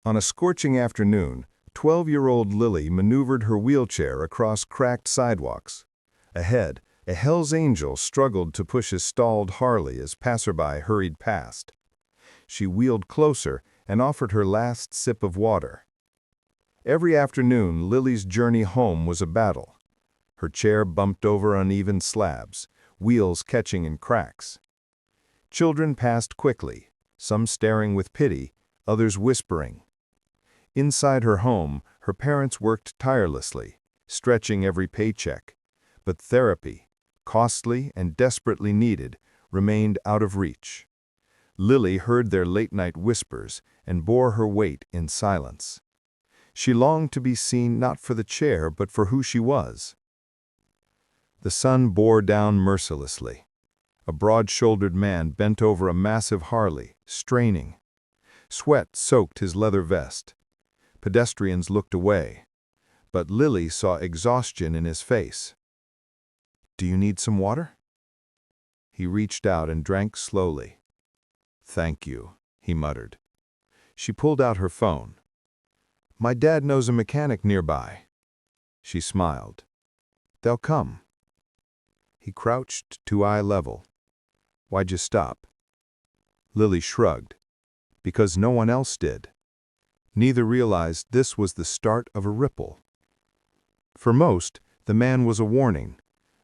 On a scorching afternoon, 12-year-old Lily maneuvered her wheelchair across cracked sidewalks. Ahead, a Hell's Angel struggled to push his stalled Harley as passerby hurried past. She wheeled closer and offered her last sip of water. Every afternoon, Lily's journey home was a battle. Her chair bumped over uneven slabs, wheels catching in cracks. Children passed quickly, some staring with pity, others whispering. Inside her home, her parents worked tirelessly, stretching every paycheck. But therapy, costly and desperately needed, remained out of reach. Lily heard their late-night whispers and bore her weight in silence. She longed to be seen not for the chair but for who she was. The sun bore down mercilessly. A broad-shouldered man bent over a massive Harley, straining. Sweat soaked his leather vest. Pedestrians looked away, but Lily saw exhaustion in his face. "Do you need some water?" He reached out and drank slowly. "Thank you," he muttered. She pulled out her phone. "My dad knows a mechanic nearby." She smiled. "They'll come." He crouched to eye level. "Why'd you stop?" Lily shrugged. "Because no one else did." Neither realized this was the start of a ripple. For most, the man was a warning,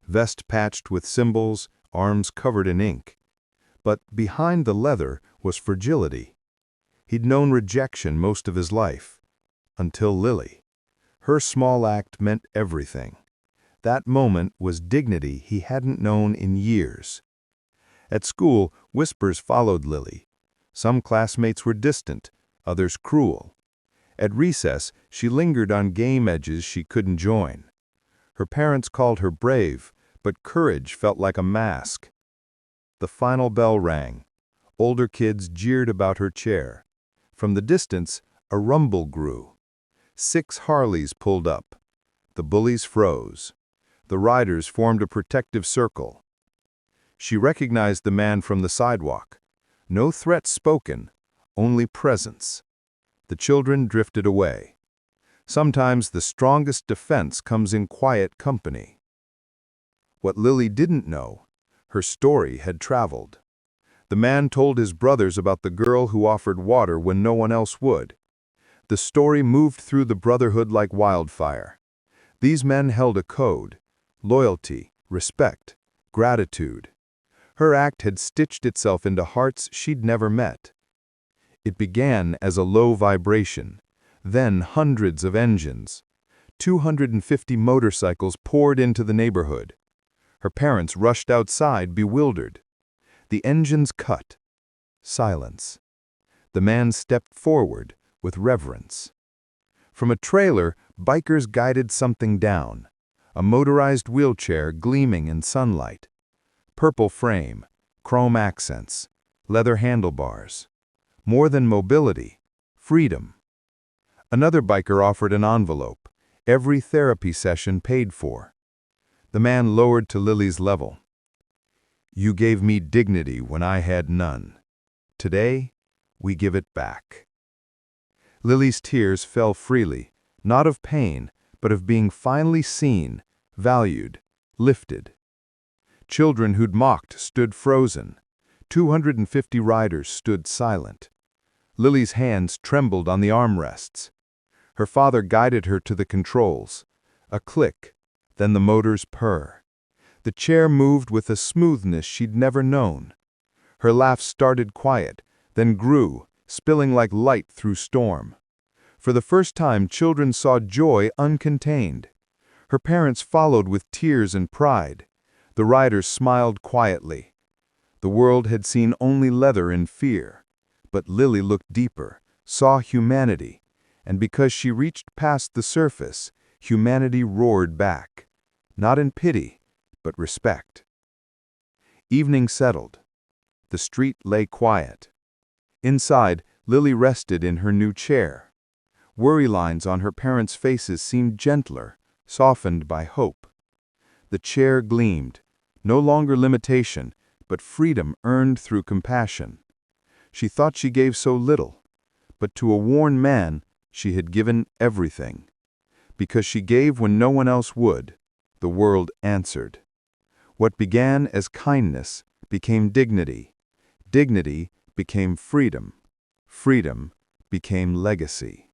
vest patched with symbols, arms covered in ink. But behind the leather was fragility. He'd known rejection most of his life. Until Lily. Her small act meant everything. That moment was dignity he hadn't known in years. At school, whispers followed Lily. Some classmates were distant, others cruel. At recess, she lingered on game edges she couldn't join. Her parents called her brave, but courage felt like a mask. The final bell rang. Older kids jeered about her chair. From the distance, a rumble grew. 6 Harleys pulled up. The bullies froze. The riders formed a protective circle. She recognized the man from the sidewalk. No threat spoken, only presence. The children drifted away. Sometimes the strongest defense comes in quiet company. What Lily didn't know, her story had traveled. The man told his brothers about the girl who offered water when no one else would. The story moved through the brotherhood like wildfire. These men held a code: loyalty, respect, gratitude. Her act had stitched itself into hearts she'd never met. It began as a low vibration, then hundreds of engines. 250 motorcycles poured into the neighborhood. Her parents rushed outside, bewildered. The engines cut. Silence. The man stepped forward with reverence. From a trailer, bikers guided something down. A motorized wheelchair gleaming in sunlight. Purple frame, chrome accents, leather handlebars. More than mobility, freedom. Another biker offered an envelope, every therapy session paid for. The man lowered to Lily's level. "You gave me dignity when I had none. Today, we give it back." Lily's tears fell freely, not of pain, but of being finally seen, valued, lifted. Children who'd mocked stood frozen. 250 riders stood silent. Lily's hands trembled on the armrests. Her father guided her to the controls. A click, then the motor's purr. The chair moved with a smoothness she'd never known. Her laugh started quiet, then grew, spilling like light through storm. For the first time, children saw joy uncontained. Her parents followed with tears and pride. The riders smiled quietly. The world had seen only leather and fear. But Lily looked deeper, saw humanity, and because she reached past the surface, humanity roared back. Not in pity, but respect. Evening settled. The street lay quiet. Inside, Lily rested in her new chair. Worry lines on her parents' faces seemed gentler, softened by hope. The chair gleamed, no longer limitation, but freedom earned through compassion. She thought she gave so little, but to a worn man, she had given everything. Because she gave when no one else would, the world answered. What began as kindness became dignity. Dignity became freedom. Freedom became legacy.